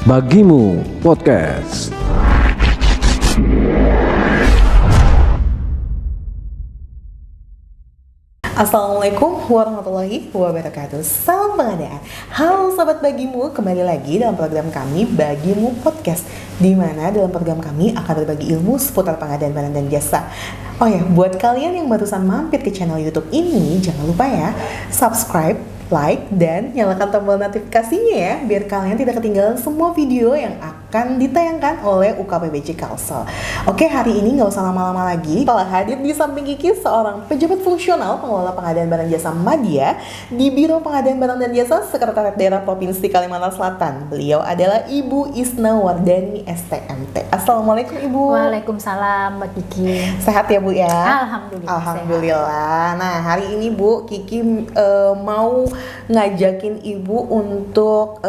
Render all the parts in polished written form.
Bagimu Podcast. Assalamualaikum warahmatullahi wabarakatuh. Salam pengadaan. Halo sahabat Bagimu, kembali lagi dalam program kami Bagimu Podcast, di mana dalam program kami akan berbagi ilmu seputar pengadaan barang dan jasa. Oh ya, buat kalian yang barusan mampir ke channel YouTube ini, jangan lupa ya subscribe, like, dan nyalakan tombol notifikasinya ya, biar kalian tidak ketinggalan semua video yang akan ditayangkan oleh UKPBJ Kalsel. Oke, hari ini nggak usah lama-lama lagi, telah hadir di samping Kiki seorang pejabat fungsional pengelola pengadaan barang jasa Madya di Biro Pengadaan Barang dan Jasa Sekretariat Daerah Provinsi Kalimantan Selatan. Beliau adalah Ibu Isna Wardani STMT. Assalamualaikum Ibu. Waalaikumsalam Mbak Kiki. Sehat ya Bu ya? Alhamdulillah. Alhamdulillah. Nah, hari ini Bu, Kiki mau ngajakin Ibu untuk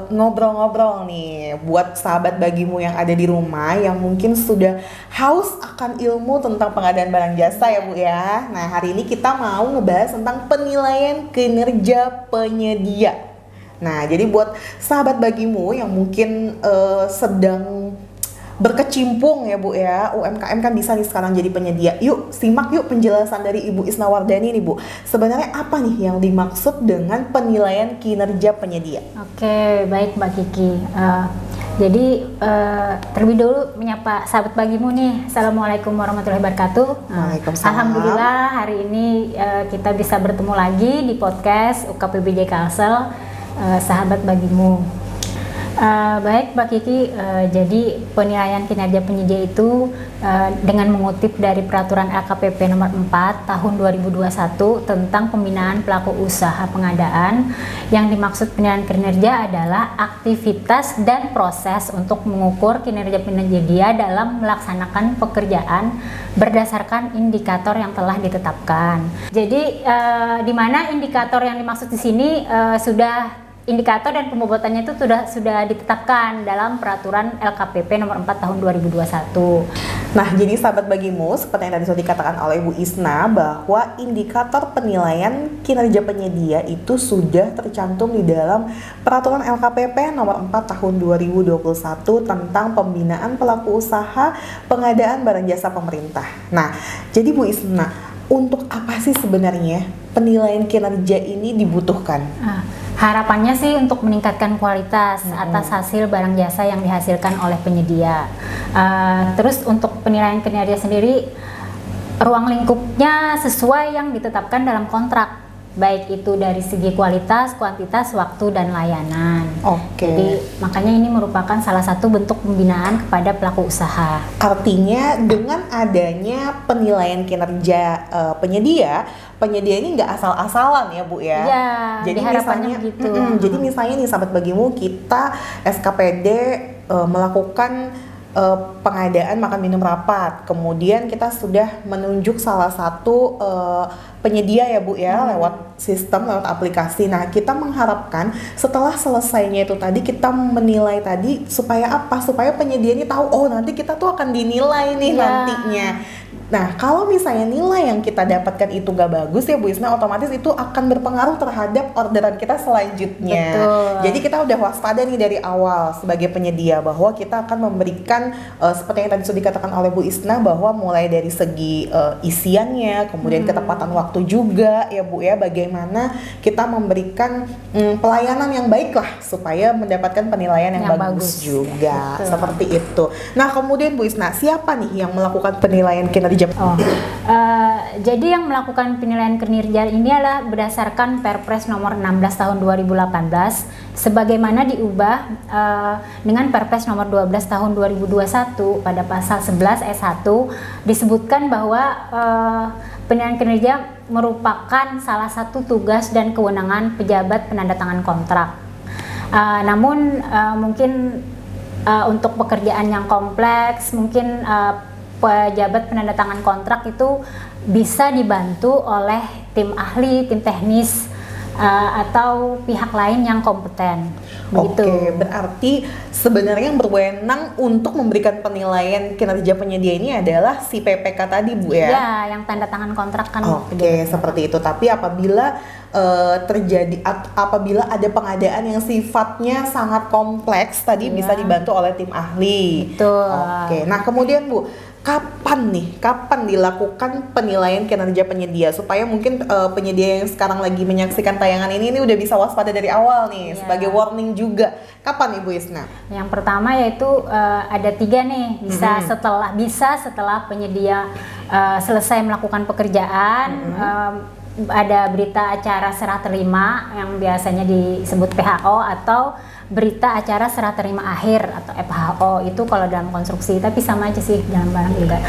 ngobrol-ngobrol nih buat sahabat Bagimu yang ada di rumah yang mungkin sudah haus akan ilmu tentang pengadaan barang jasa ya Bu ya. Nah, hari ini kita mau ngebahas tentang penilaian kinerja penyedia. Nah, jadi buat sahabat Bagimu yang mungkin sedang berkecimpung ya Bu ya, UMKM kan bisa nih sekarang jadi penyedia. Yuk simak yuk penjelasan dari Ibu Isna Wardani nih Bu. Sebenarnya apa nih yang dimaksud dengan penilaian kinerja penyedia? Oke, baik Mbak Kiki. Jadi terlebih dulu menyapa sahabat Bagimu nih. Assalamualaikum warahmatullahi wabarakatuh. Waalaikumsalam. Alhamdulillah hari ini kita bisa bertemu lagi di podcast UKPBJ Kalsel, sahabat Bagimu. Baik Mbak Kiki, jadi penilaian kinerja penyedia itu dengan mengutip dari Peraturan LKPP nomor 4 tahun 2021 tentang pembinaan pelaku usaha pengadaan. Yang dimaksud penilaian kinerja adalah aktivitas dan proses untuk mengukur kinerja penyedia dalam melaksanakan pekerjaan berdasarkan indikator yang telah ditetapkan. Jadi di mana indikator yang dimaksud di sini indikator dan pembobotannya itu sudah ditetapkan dalam Peraturan LKPP nomor 4 tahun 2021. Nah, jadi sahabat Bagimu, seperti yang tadi sudah dikatakan oleh Bu Isna, bahwa indikator penilaian kinerja penyedia itu sudah tercantum di dalam Peraturan LKPP nomor 4 tahun 2021 tentang pembinaan pelaku usaha pengadaan barang jasa pemerintah. Nah, jadi Bu Isna, untuk apa sih sebenarnya penilaian kinerja ini dibutuhkan? Harapannya sih untuk meningkatkan kualitas atas hasil barang jasa yang dihasilkan oleh penyedia. Terus untuk penilaian kinerja sendiri, ruang lingkupnya sesuai yang ditetapkan dalam kontrak, baik itu dari segi kualitas, kuantitas, waktu, dan layanan. Oke. Jadi makanya ini merupakan salah satu bentuk pembinaan kepada pelaku usaha. Artinya dengan adanya penilaian kinerja penyedia ini nggak asal-asalan ya Bu ya. Iya, jadi harapannya misalnya, begitu. Jadi misalnya nih sahabat Bagimu, kita SKPD melakukan pengadaan makan minum rapat, kemudian kita sudah menunjuk salah satu penyedia ya Bu ya, lewat sistem, lewat aplikasi. Nah, kita mengharapkan setelah selesainya itu tadi kita menilai tadi supaya apa? Supaya penyedia ini tahu, oh nanti kita tuh akan dinilai nih nantinya. Nah, kalau misalnya nilai yang kita dapatkan itu gak bagus ya Bu Isna, otomatis itu akan berpengaruh terhadap orderan kita selanjutnya. Betul. Jadi kita udah waspada nih dari awal sebagai penyedia bahwa kita akan memberikan seperti yang tadi sudah dikatakan oleh Bu Isna, bahwa mulai dari segi isiannya, kemudian ketepatan waktu juga ya Bu ya, bagaimana kita memberikan pelayanan yang baik lah supaya mendapatkan penilaian yang bagus juga. Betul. Seperti itu. Nah, kemudian Bu Isna, siapa nih yang melakukan penilaian kinerja? Jadi yang melakukan penilaian kinerja ini adalah berdasarkan Perpres nomor 16 tahun 2018 sebagaimana diubah dengan Perpres nomor 12 tahun 2021 pada pasal 11 ayat 1 disebutkan bahwa penilaian kinerja merupakan salah satu tugas dan kewenangan pejabat penandatangan kontrak. Namun mungkin untuk pekerjaan yang kompleks, mungkin pejabat penandatangan kontrak itu bisa dibantu oleh tim ahli, tim teknis atau pihak lain yang kompeten. Begitu. Oke, berarti sebenarnya yang berwenang untuk memberikan penilaian kinerja penyedia ini adalah si PPK tadi, Bu ya? Ya, yang tanda tangan kontrak kan. Oke, seperti itu. Tapi apabila apabila ada pengadaan yang sifatnya sangat kompleks, tadi bisa dibantu oleh tim ahli. Betul. Oke, nah kemudian Bu, kapan dilakukan penilaian kinerja penyedia supaya mungkin penyedia yang sekarang lagi menyaksikan tayangan ini udah bisa waspada dari awal nih, sebagai warning juga. Kapan Ibu Isna? Yang pertama yaitu ada 3 nih, bisa setelah penyedia selesai melakukan pekerjaan, ada berita acara serah terima yang biasanya disebut PHO, atau berita acara serah terima akhir atau FHO. Itu kalau dalam konstruksi, tapi sama aja sih dalam barang juga.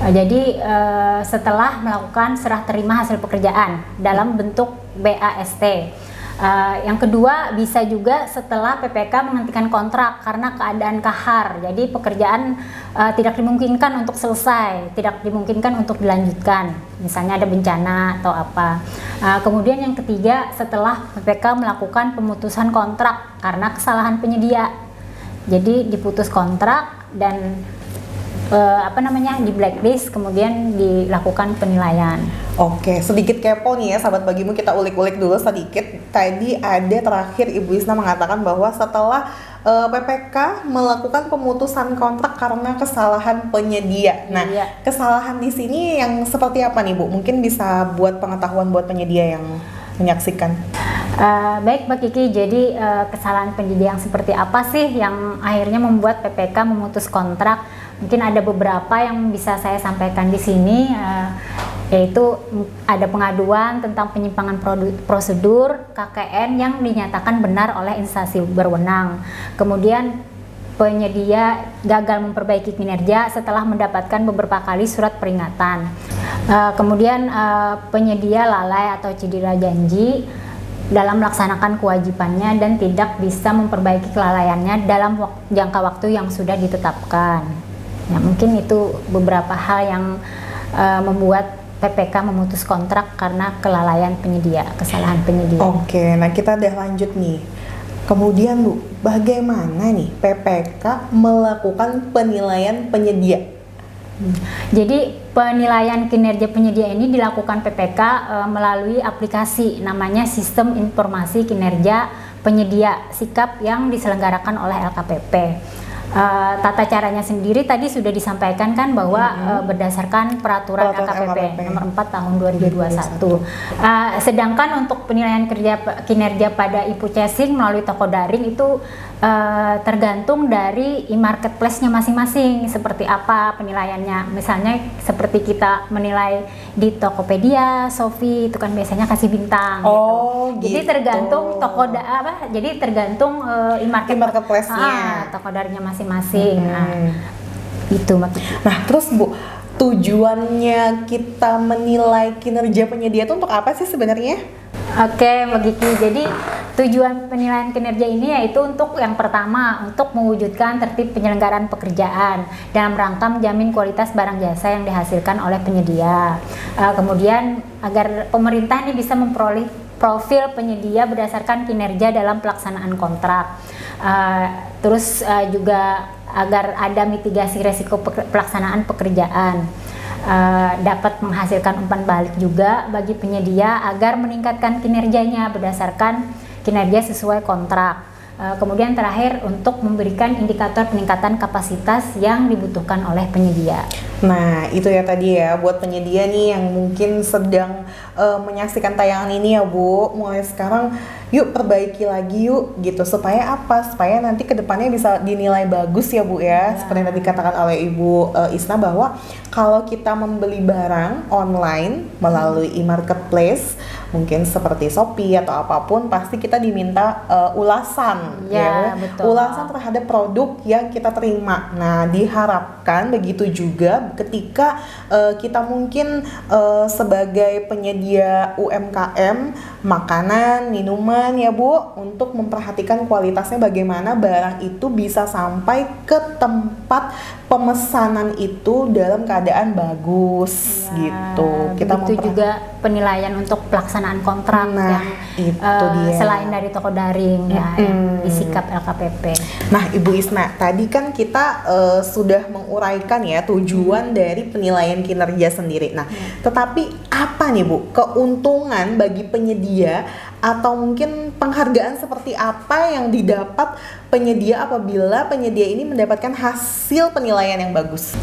Jadi setelah melakukan serah terima hasil pekerjaan dalam bentuk BAST. Yang kedua bisa juga setelah PPK menghentikan kontrak karena keadaan kahar, jadi pekerjaan tidak dimungkinkan untuk selesai, tidak dimungkinkan untuk dilanjutkan, misalnya ada bencana atau apa. Kemudian yang ketiga setelah PPK melakukan pemutusan kontrak karena kesalahan penyedia, jadi diputus kontrak dan di blacklist, kemudian dilakukan penilaian. Oke, sedikit kepo nih ya sahabat bagimu, kita ulik-ulik dulu sedikit. Tadi ada terakhir Ibu Isna mengatakan bahwa setelah PPK melakukan pemutusan kontrak karena kesalahan penyedia. Nah, kesalahan di sini yang seperti apa nih Bu? Mungkin bisa buat pengetahuan buat penyedia yang menyaksikan. Baik Mbak Kiki, jadi kesalahan penyedia yang seperti apa sih yang akhirnya membuat PPK memutus kontrak? Mungkin ada beberapa yang bisa saya sampaikan di sini, yaitu ada pengaduan tentang penyimpangan prosedur KKN yang dinyatakan benar oleh instansi berwenang. Kemudian penyedia gagal memperbaiki kinerja setelah mendapatkan beberapa kali surat peringatan. Kemudian penyedia lalai atau cedera janji dalam melaksanakan kewajibannya dan tidak bisa memperbaiki kelalaiannya dalam jangka waktu yang sudah ditetapkan. Ya, mungkin itu beberapa hal yang membuat PPK memutus kontrak karena kelalaian penyedia, kesalahan penyedia. Oke, nah kita udah lanjut nih. Kemudian Bu, bagaimana nih PPK melakukan penilaian penyedia? Jadi penilaian kinerja penyedia ini dilakukan PPK melalui aplikasi namanya Sistem Informasi Kinerja Penyedia SIKAP yang diselenggarakan oleh LKPP. Tata caranya sendiri tadi sudah disampaikan kan bahwa berdasarkan peraturan LKPP nomor 4 tahun 2021. Sedangkan untuk penilaian kinerja pada IPU Cesing melalui toko daring itu tergantung dari e-marketplace-nya masing-masing seperti apa penilaiannya. Misalnya seperti kita menilai di Tokopedia, Shopee itu kan biasanya kasih bintang gitu. Jadi tergantung jadi tergantung e-marketplace-nya, toko daringnya masing-masing. Itu maksudnya. Nah, terus Bu, tujuannya kita menilai kinerja penyedia itu untuk apa sih sebenarnya? Oke, Mbak Kiki. Jadi tujuan penilaian kinerja ini yaitu untuk yang pertama untuk mewujudkan tertib penyelenggaraan pekerjaan dalam rangka menjamin kualitas barang jasa yang dihasilkan oleh penyedia. Kemudian agar pemerintah ini bisa memperoleh profil penyedia berdasarkan kinerja dalam pelaksanaan kontrak. Terus juga agar ada mitigasi resiko pelaksanaan pekerjaan. Dapat menghasilkan umpan balik juga bagi penyedia agar meningkatkan kinerjanya berdasarkan kinerja sesuai kontrak. Kemudian terakhir untuk memberikan indikator peningkatan kapasitas yang dibutuhkan oleh penyedia. Nah, itu ya tadi ya buat penyedia nih yang mungkin sedang menyaksikan tayangan ini ya Bu, mulai sekarang yuk perbaiki lagi yuk gitu, supaya apa? Supaya nanti kedepannya bisa dinilai bagus ya Bu ya. Seperti yang tadi dikatakan oleh Ibu Isna bahwa kalau kita membeli barang online melalui e-marketplace mungkin seperti Shopee atau apapun, pasti kita diminta ulasan ya, betul. Ulasan terhadap produk yang kita terima. Nah, diharapkan begitu juga ketika kita mungkin sebagai penyedia UMKM makanan, minuman komitmen ya Bu untuk memperhatikan kualitasnya, bagaimana barang itu bisa sampai ke tempat pemesanan itu dalam keadaan bagus gitu. Kita begitu juga penilaian untuk pelaksanaan kontrak yang itu dia. Selain dari toko daring ya yang disikap LKPP. Nah Ibu Isna, tadi kan kita sudah menguraikan ya tujuan dari penilaian kinerja sendiri. Nah, tetapi apa nih Bu keuntungan bagi penyedia atau mungkin penghargaan seperti apa yang didapat penyedia apabila penyedia ini mendapatkan hasil penilaian yang bagus?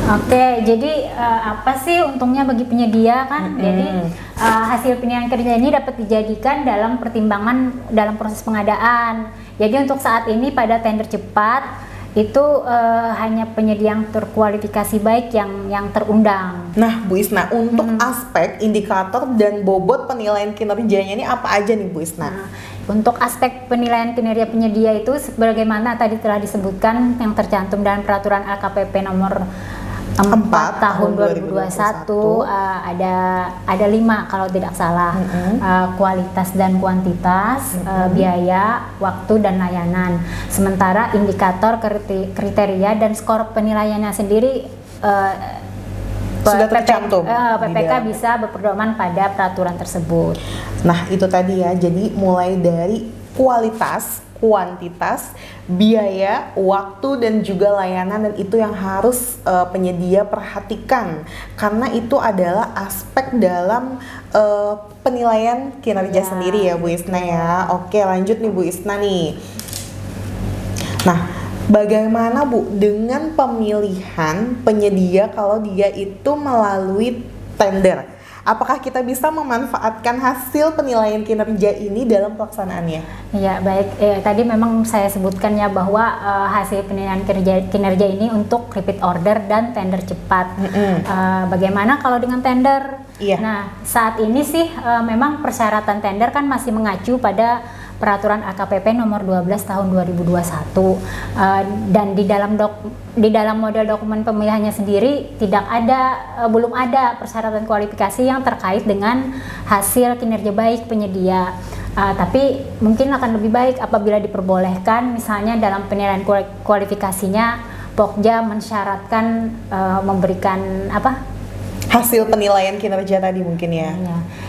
Oke, jadi apa sih untungnya bagi penyedia kan? Jadi hasil penilaian kerja ini dapat dijadikan dalam pertimbangan dalam proses pengadaan. Jadi untuk saat ini pada tender cepat itu hanya penyedia yang terkualifikasi baik yang terundang. Nah Bu Isna, untuk aspek indikator dan bobot penilaian kinerjanya ini apa aja nih Bu Isna? Nah, untuk aspek penilaian kinerja penyedia itu sebagaimana tadi telah disebutkan yang tercantum dalam peraturan LKPP nomor 4 tahun 2021 ada 5 kalau tidak salah. Kualitas dan kuantitas, biaya, waktu dan layanan. Sementara indikator, kriteria dan skor penilaiannya sendiri sudah tercantum. PPK bisa berpedoman pada peraturan tersebut. Nah itu tadi ya, jadi mulai dari kualitas, kuantitas, biaya, waktu dan juga layanan, dan itu yang harus penyedia perhatikan karena itu adalah aspek dalam penilaian kinerja sendiri ya Bu Isna ya. Oke, lanjut nih Bu Isna nih. Nah, bagaimana Bu dengan pemilihan penyedia kalau dia itu melalui tender? Apakah kita bisa memanfaatkan hasil penilaian kinerja ini dalam pelaksanaannya? Ya baik, tadi memang saya sebutkan ya bahwa hasil penilaian kinerja ini untuk repeat order dan tender cepat. Bagaimana kalau dengan tender? Nah saat ini sih memang persyaratan tender kan masih mengacu pada Peraturan AKPP nomor 12 tahun 2021 dan di dalam model dokumen pemilihannya sendiri belum ada persyaratan kualifikasi yang terkait dengan hasil kinerja baik penyedia. Tapi mungkin akan lebih baik apabila diperbolehkan misalnya dalam penilaian kualifikasinya Pokja mensyaratkan memberikan hasil penilaian kinerja tadi mungkin ya.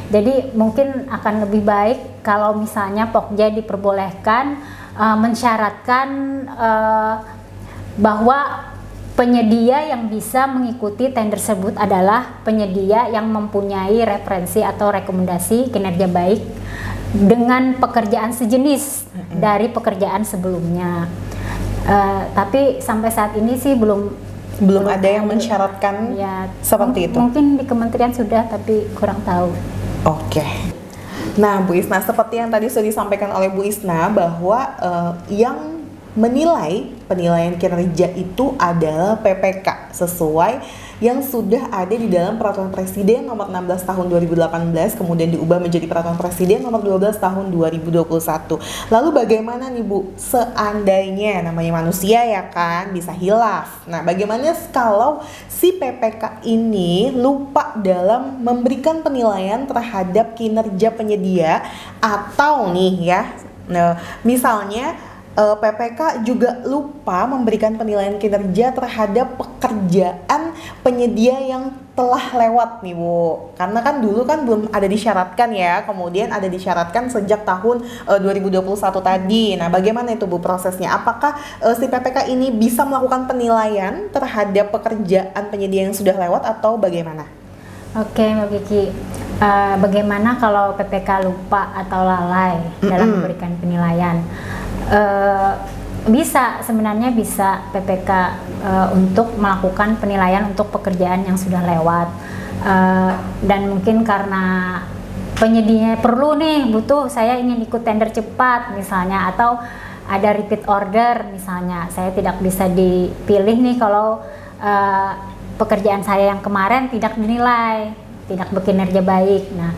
Jadi mungkin akan lebih baik kalau misalnya Pokja diperbolehkan mensyaratkan bahwa penyedia yang bisa mengikuti tender tersebut adalah penyedia yang mempunyai referensi atau rekomendasi kinerja baik dengan pekerjaan sejenis dari pekerjaan sebelumnya. Tapi sampai saat ini sih belum ada yang mensyaratkan ya, seperti itu. Mungkin di kementerian sudah tapi kurang tahu. Oke. Nah Bu Isna, seperti yang tadi sudah disampaikan oleh Bu Isna bahwa yang menilai penilaian kinerja itu adalah PPK sesuai yang sudah ada di dalam Peraturan Presiden nomor 16 tahun 2018 kemudian diubah menjadi Peraturan Presiden nomor 12 tahun 2021. Lalu bagaimana nih Bu, seandainya namanya manusia ya kan bisa hilaf. Nah, bagaimana kalau si PPK ini lupa dalam memberikan penilaian terhadap kinerja penyedia atau nih ya, misalnya PPK juga lupa memberikan penilaian kinerja terhadap pekerjaan penyedia yang telah lewat nih Bu. Karena kan dulu kan belum ada disyaratkan ya, kemudian ada disyaratkan sejak tahun 2021 tadi. Nah bagaimana itu Bu prosesnya? Apakah si PPK ini bisa melakukan penilaian terhadap pekerjaan penyedia yang sudah lewat atau bagaimana? Oke Mbak Kiki, bagaimana kalau PPK lupa atau lalai dalam memberikan penilaian? Sebenarnya bisa PPK untuk melakukan penilaian untuk pekerjaan yang sudah lewat dan mungkin karena penyedianya perlu nih, saya ingin ikut tender cepat misalnya, atau ada repeat order misalnya, saya tidak bisa dipilih nih kalau pekerjaan saya yang kemarin tidak dinilai, tidak berkinerja baik. Nah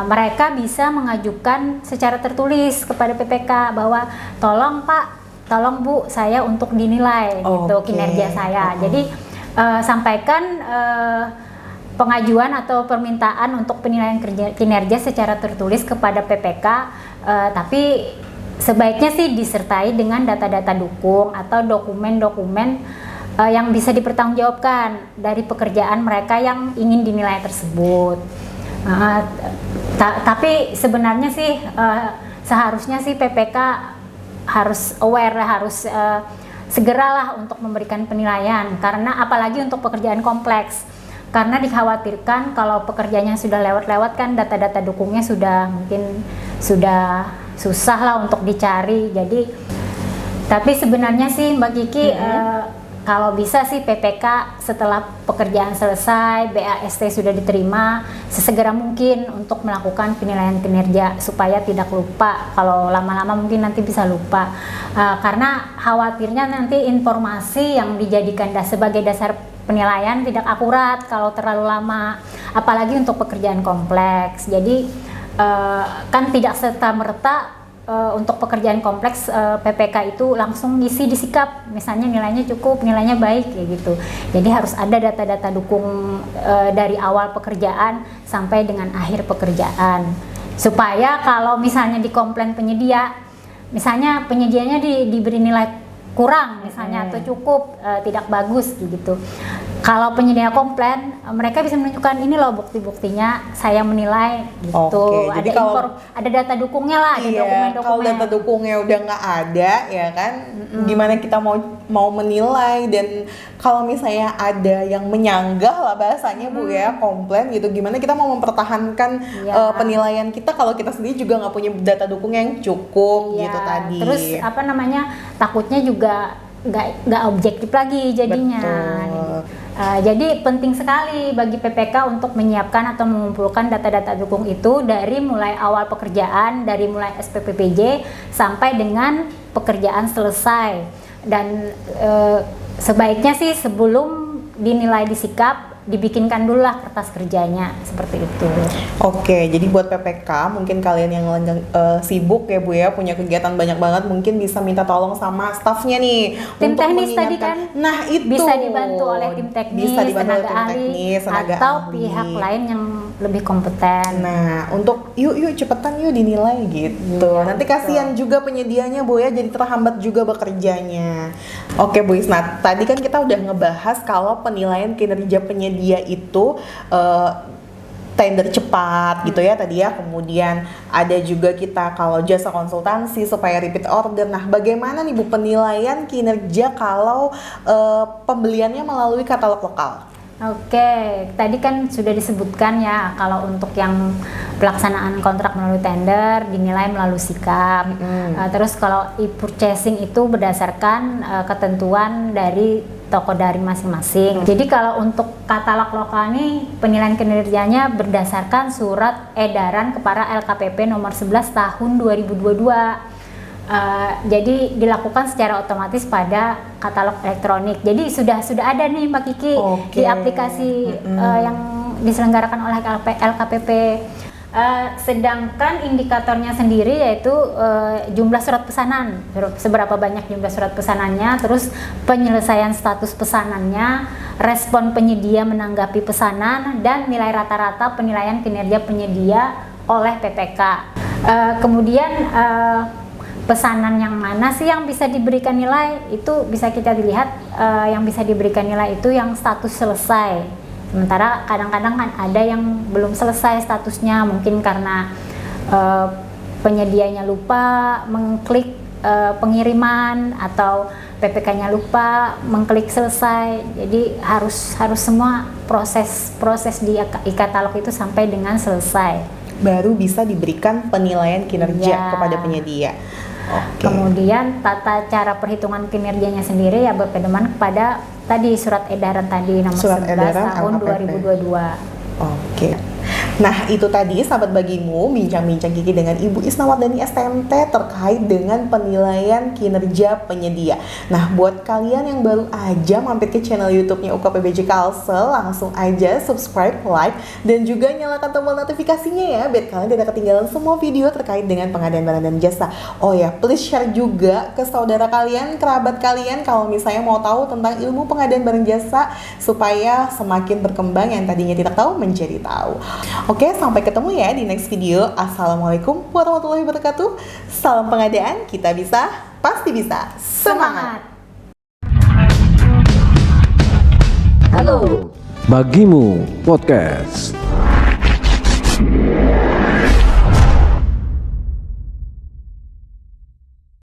mereka bisa mengajukan secara tertulis kepada PPK bahwa tolong Pak, tolong Bu, saya untuk dinilai gitu kinerja saya. Jadi sampaikan pengajuan atau permintaan untuk penilaian kinerja secara tertulis kepada PPK, tapi sebaiknya sih disertai dengan data-data dukung atau dokumen-dokumen yang bisa dipertanggungjawabkan dari pekerjaan mereka yang ingin dinilai tersebut. Tapi sebenarnya sih seharusnya sih PPK harus aware, harus segeralah untuk memberikan penilaian, karena apalagi untuk pekerjaan kompleks, karena dikhawatirkan kalau pekerjaannya sudah lewat-lewat kan data-data dukungnya sudah mungkin sudah susah lah untuk dicari. Jadi tapi sebenarnya sih Mbak Kiki, kalau bisa sih PPK setelah pekerjaan selesai, BAST sudah diterima, sesegera mungkin untuk melakukan penilaian kinerja supaya tidak lupa. Kalau lama-lama mungkin nanti bisa lupa, karena khawatirnya nanti informasi yang dijadikan sebagai dasar penilaian tidak akurat kalau terlalu lama, apalagi untuk pekerjaan kompleks. Jadi kan tidak serta-merta untuk pekerjaan kompleks PPK itu langsung ngisi di sikap, misalnya nilainya cukup, nilainya baik kayak gitu. Jadi harus ada data-data dukung dari awal pekerjaan sampai dengan akhir pekerjaan, supaya kalau misalnya di komplain penyedia, misalnya penyedianya diberi nilai kurang misalnya atau cukup, tidak bagus gitu. Kalau penyedia komplain, mereka bisa menunjukkan ini loh bukti-buktinya saya menilai gitu. Jadi ada data dukungnya lah, ada dokumen-dokumen. Kalau data dukungnya udah nggak ada, ya kan, gimana kita mau menilai? Dan kalau misalnya ada yang menyanggah lah bahasanya Bu ya, komplain gitu, gimana kita mau mempertahankan penilaian kita kalau kita sendiri juga nggak punya data dukung yang cukup gitu tadi. Terus takutnya juga nggak objektif lagi jadinya. Jadi penting sekali bagi PPK untuk menyiapkan atau mengumpulkan data-data dukung itu dari mulai awal pekerjaan, dari mulai SPPPJ sampai dengan pekerjaan selesai. Dan sebaiknya sih sebelum dinilai disikap, dibikinkan dulu lah kertas kerjanya, seperti itu. Oke, jadi buat PPK mungkin kalian yang sibuk ya Bu ya, punya kegiatan banyak banget, mungkin bisa minta tolong sama stafnya nih tim untuk teknis tadi kan. Nah itu bisa dibantu oleh tim teknis, tenaga ahli, atau ahli, pihak lain yang lebih kompeten. Nah untuk yuk cepetan yuk dinilai gitu. Nanti kasihan juga penyedianya Bu ya, jadi terhambat juga bekerjanya. Oke Bu Isna, tadi kan kita udah ngebahas kalau penilaian kinerja penyedia itu tender cepat gitu ya tadi ya, kemudian ada juga kita kalau jasa konsultansi supaya repeat order. Nah bagaimana nih Bu penilaian kinerja kalau pembeliannya melalui katalog lokal? Oke, tadi kan sudah disebutkan ya kalau untuk yang pelaksanaan kontrak melalui tender dinilai melalui sikap. Terus kalau e-purchasing itu berdasarkan ketentuan dari toko daring masing-masing. Jadi kalau untuk katalog lokal nih penilaian kinerjanya berdasarkan surat edaran kepada LKPP nomor 11 tahun 2022. Jadi dilakukan secara otomatis pada katalog elektronik. Jadi sudah ada nih Mbak Kiki di aplikasi yang diselenggarakan oleh LKPP. Sedangkan indikatornya sendiri yaitu jumlah surat pesanan, seberapa banyak jumlah surat pesanannya, terus penyelesaian status pesanannya, respon penyedia menanggapi pesanan, dan nilai rata-rata penilaian kinerja penyedia oleh PPK. Kemudian pesanan yang mana sih yang bisa diberikan nilai, itu bisa kita dilihat yang bisa diberikan nilai itu yang status selesai. Sementara kadang-kadang kan ada yang belum selesai statusnya, mungkin karena penyedianya lupa mengklik pengiriman atau PPK-nya lupa mengklik selesai. Jadi harus semua proses di e-katalog itu sampai dengan selesai, baru bisa diberikan penilaian kinerja kepada penyedia. Kemudian tata cara perhitungan kinerjanya sendiri ya berpedoman kepada tadi surat edaran tadi nomor 11 tahun 2022. Nah, itu tadi sahabat bagimu bincang-bincang Kiki dengan Ibu Isnawardani STMT terkait dengan penilaian kinerja penyedia. Nah, buat kalian yang baru aja mampir ke channel YouTube-nya UKPBJ Kalsel, langsung aja subscribe, like, dan juga nyalakan tombol notifikasinya ya, biar kalian tidak ketinggalan semua video terkait dengan pengadaan barang dan jasa. Oh ya, please share juga ke saudara kalian, kerabat kalian kalau misalnya mau tahu tentang ilmu pengadaan barang jasa supaya semakin berkembang yang tadinya tidak tahu menjadi tahu. Oke, sampai ketemu ya di next video. Assalamualaikum warahmatullahi wabarakatuh. Salam pengadaan, kita bisa, pasti bisa. Semangat! Bagimu Podcast.